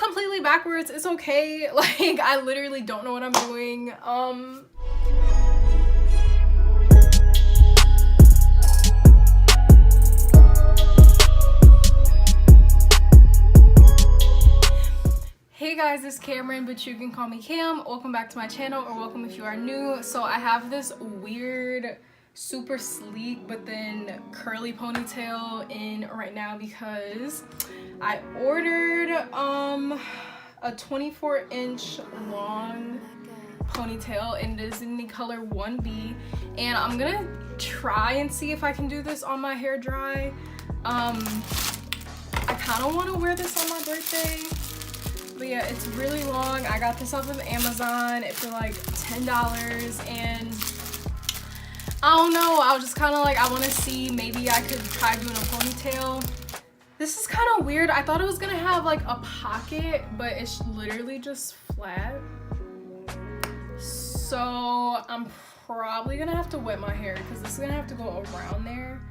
completely backwards. It's okay. Like, I literally don't know what I'm doing. Hey guys, it's Cameron, but you can call me Cam. Welcome back to my channel, or welcome if you are new. So I have this weird, super sleek, but then curly ponytail in right now because I ordered a 24-inch long ponytail, and it is in the color 1B, and I'm gonna try and see if I can do this on my hair dry. I kind of want to wear this on my birthday. But yeah, it's really long. I got this off of Amazon for like $10, and I don't know, I was just kind of like, I want to see, maybe I could try doing a ponytail. This is kind of weird. I thought it was gonna have like a pocket, but it's literally just flat. So I'm probably gonna have to wet my hair because this is gonna have to go around there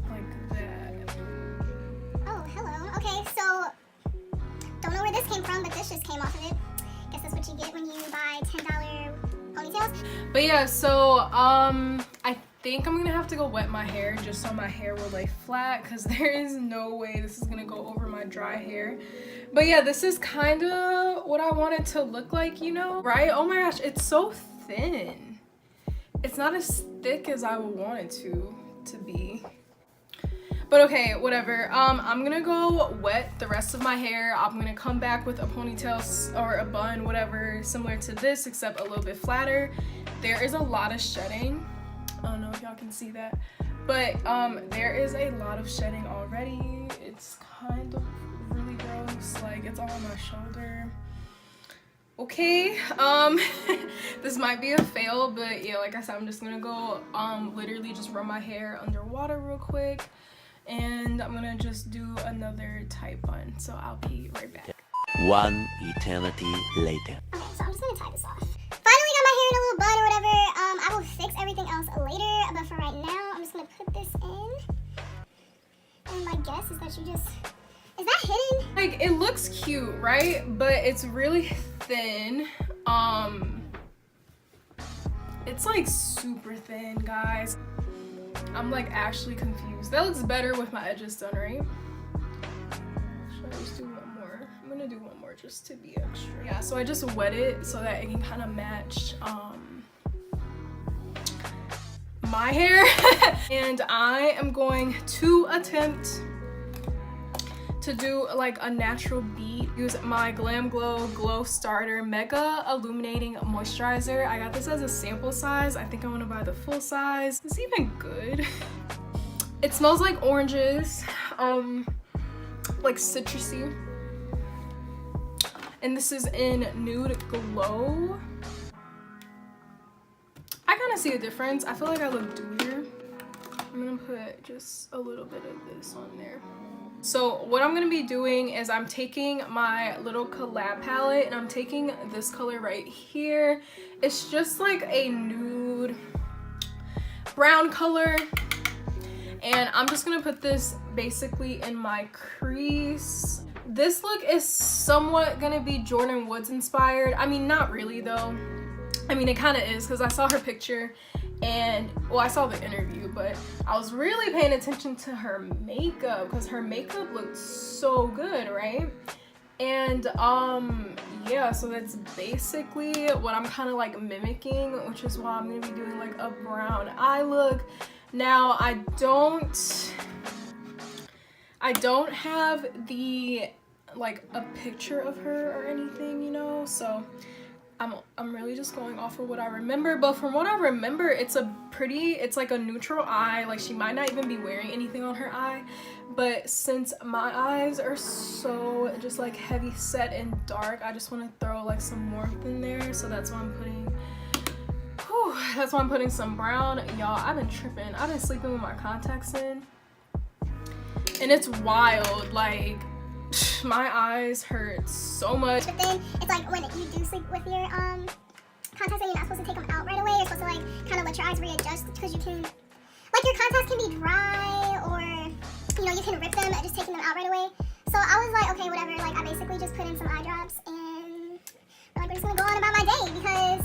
like that. Oh, hello. Okay, so don't know where this came from, but this just came off of it. Guess that's what you get when you buy $10 ponytails. But yeah, so I think I'm gonna have to go wet my hair just so my hair will lay flat, because there is no way this is gonna go over my dry hair. But yeah, this is kind of what I want it to look like, you know, right? Oh my gosh, it's so thin. It's not as thick as I would want it to be. But okay, whatever. I'm gonna go wet the rest of my hair. I'm gonna come back with a ponytail or a bun, whatever, similar to this, except a little bit flatter. There is a lot of shedding. I don't know if y'all can see that, but there is a lot of shedding already. It's kind of really gross. Like, it's all on my shoulder. Okay, this might be a fail, but yeah, like I said, I'm just gonna go literally just run my hair under water real quick. And I'm gonna just do another tight bun, so I'll be right back. One eternity later. Okay, so I'm just gonna tie this off. Finally got my hair in a little bun or whatever. I will fix everything else later, but for right now, I'm just gonna put this in. And my guess is that you just... Is that hidden? Like, it looks cute, right? But it's really thin. It's like super thin, guys. I'm like actually confused. That looks better with my edges done, right? Should I just do one more? I'm gonna do one more just to be extra. Yeah, so I just wet it so that it can kind of match my hair. And I am going to attempt to do like a natural beat. Use my Glam Glow Glow Starter Mega Illuminating Moisturizer. I got this as a sample size. I think I want to buy the full size. It's even good. It smells like oranges, like citrusy. And this is in Nude Glow. I kind of see a difference. I feel like I look dewier. I'm gonna put just a little bit of this on there. So what I'm gonna be doing is I'm taking my little collab palette and I'm taking this color right here. It's just like a nude brown color. And I'm just gonna put this basically in my crease. This look is somewhat gonna be Jordyn Woods inspired. I mean, not really though. I mean, it kind of is, because I saw her picture and, well, I saw the interview, but I was really paying attention to her makeup because her makeup looked so good, right? And yeah, so that's basically what I'm kind of like mimicking, which is why I'm gonna be doing like a brown eye look. Now I don't have the like a picture of her or anything, you know, so I'm really just going off of what I remember. But from what I remember, it's like a neutral eye. Like, she might not even be wearing anything on her eye, but since my eyes are so just like heavy set and dark, I just want to throw like some warmth in there. So that's why I'm putting some brown. Y'all, I've been tripping. I've been sleeping with my contacts in, and it's wild. Like, my eyes hurt so much. But then it's like when you do sleep with your contacts and you're not supposed to take them out right away, you're supposed to like kind of let your eyes readjust, because you can, like, your contacts can be dry, or you know, you can rip them at just taking them out right away. So I was like, okay, whatever, like I quickly just put in some eye drops and we're just gonna go on about my day because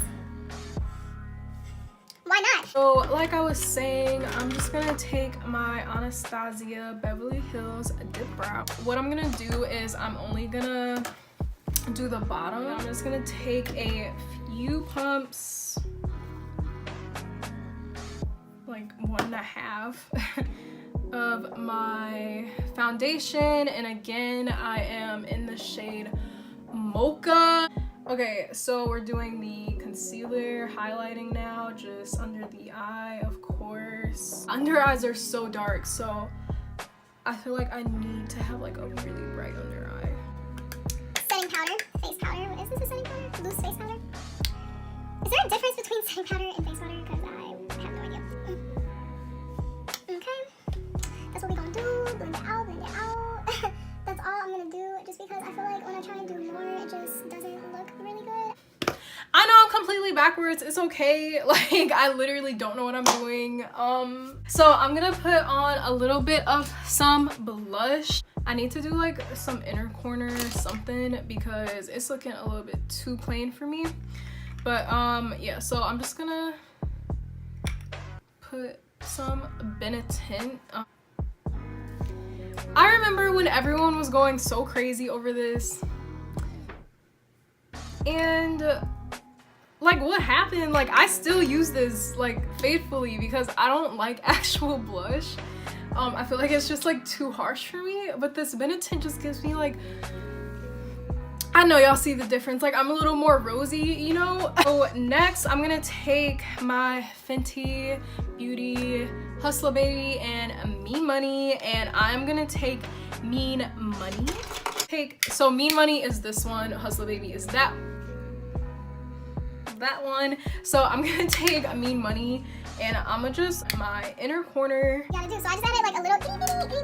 why not? So like I was saying, I'm just gonna take my Anastasia Beverly Hills Dip Brow. What I'm gonna do is I'm only gonna do the bottom. I'm just gonna take a few pumps, like 1.5 of my foundation, and again I am in the shade Mocha. Okay, so we're doing the concealer highlighting now, just under the eye, of course. Under eyes are so dark, so I feel like I need to have like a really bright under eye. Setting powder, face powder. Is this a setting powder? Loose face powder? Is there a difference between setting powder and face powder? Because I have no idea. Okay, that's what we're gonna do. Blend it out, blend it out. That's all I'm gonna do, just because I feel like when I try and do more, it just doesn't look really good. I know I'm completely backwards. It's okay. Like, I literally don't know what I'm doing. So I'm gonna put on a little bit of some blush. I need to do like some inner corner or something because it's looking a little bit too plain for me. But yeah, so I'm just gonna put some Benetint. I remember when everyone was going so crazy over this, and like what happened? Like I still use this like faithfully because I don't like actual blush. I feel like it's just like too harsh for me, but this Benetint just gives me like, I know y'all see the difference, like I'm a little more rosy, you know? So next I'm gonna take my Fenty Beauty Hustler Baby and Mean Money, and I'm gonna take Mean Money. So Mean Money is this one, Hustler Baby is that one. So I'm gonna take Mean Money and I'm gonna just my inner corner. Gotta do. So I just added like a little inner corner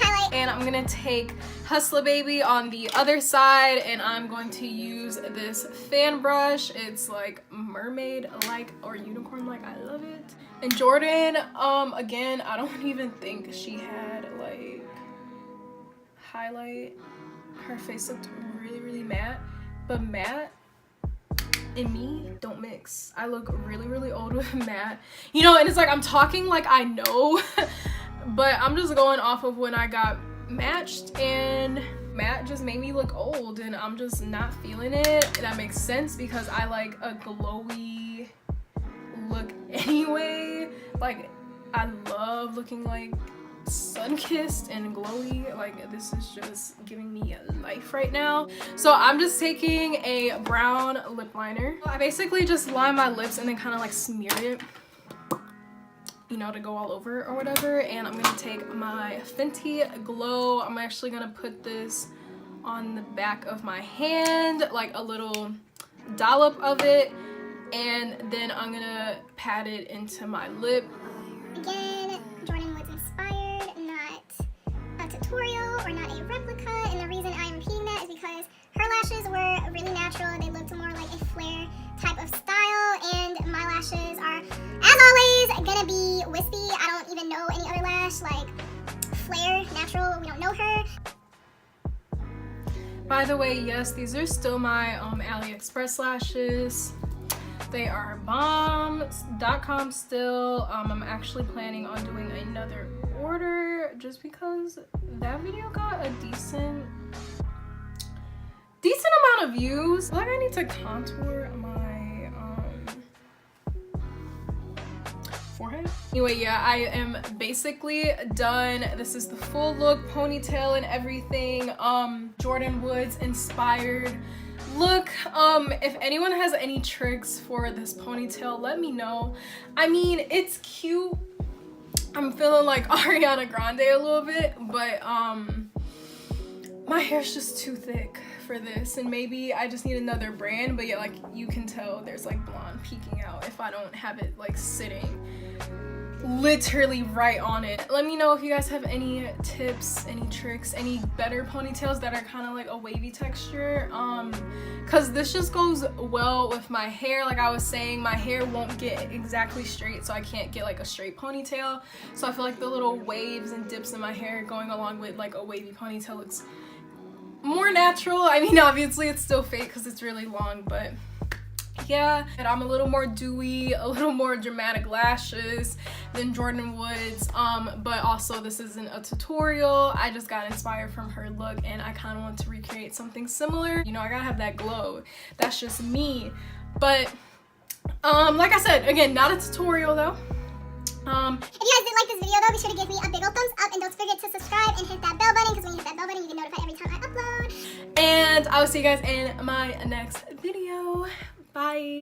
highlight. And I'm gonna take Hustler Baby on the other side, and I'm going to use this fan brush. It's like mermaid like or unicorn like. I love it. And Jordyn, again, I don't even think she had like highlight. Her face looked really matte, but matte and me don't mix. I look really old with matte, you know, and it's like I'm talking like I know but I'm just going off of when I got matched, and matte just made me look old and I'm just not feeling it. That makes sense because I like a glowy look anyway. Like I love looking like sun-kissed and glowy. Like this is just giving me life right now. So I'm just taking a brown lip liner. I basically just line my lips and then kind of like smear it, you know, to go all over or whatever. And I'm gonna take my Fenty Glow. I'm actually gonna put this on the back of my hand, like a little dollop of it, and then I'm gonna pat it into my lip. Again, Jordyn was inspired, not a tutorial or not a replica, and the reason I am repeating that is because her lashes were really natural. They looked more like a flare type of style, and my lashes are, as always, gonna be wispy. I don't even know any other lash like flare, natural. We don't know her. By the way, yes, these are still my AliExpress lashes. They are bomb.com still. I'm actually planning on doing another order just because that video got a decent amount of views. Like I need to contour my forehead. Anyway, yeah, I am basically done. This is the full look, ponytail and everything. Jordyn Woods inspired look. If anyone has any tricks for this ponytail, let me know. I mean, it's cute. I'm feeling like Ariana Grande a little bit, but my hair's just too thick for this, and maybe I just need another brand. But yeah, like you can tell there's like blonde peeking out if I don't have it like sitting literally right on it. Let me know if you guys have any tips, any tricks, any better ponytails that are kind of like a wavy texture, because this just goes well with my hair. Like I was saying, my hair won't get exactly straight, so I can't get like a straight ponytail, so I feel like the little waves and dips in my hair going along with like a wavy ponytail looks more natural. I mean, obviously it's still fake because it's really long, but yeah. And I'm a little more dewy, a little more dramatic lashes than Jordyn Woods, but also this isn't a tutorial. I just got inspired from her look and I kind of want to recreate something similar. You know, I gotta have that glow. That's just me. But like I said, again, not a tutorial though. If you guys did like this video though, be sure to give me a big old thumbs up and don't forget to subscribe and hit that bell button, because when you hit that bell button you get notified every time I upload. And I will see you guys in my next video. Bye.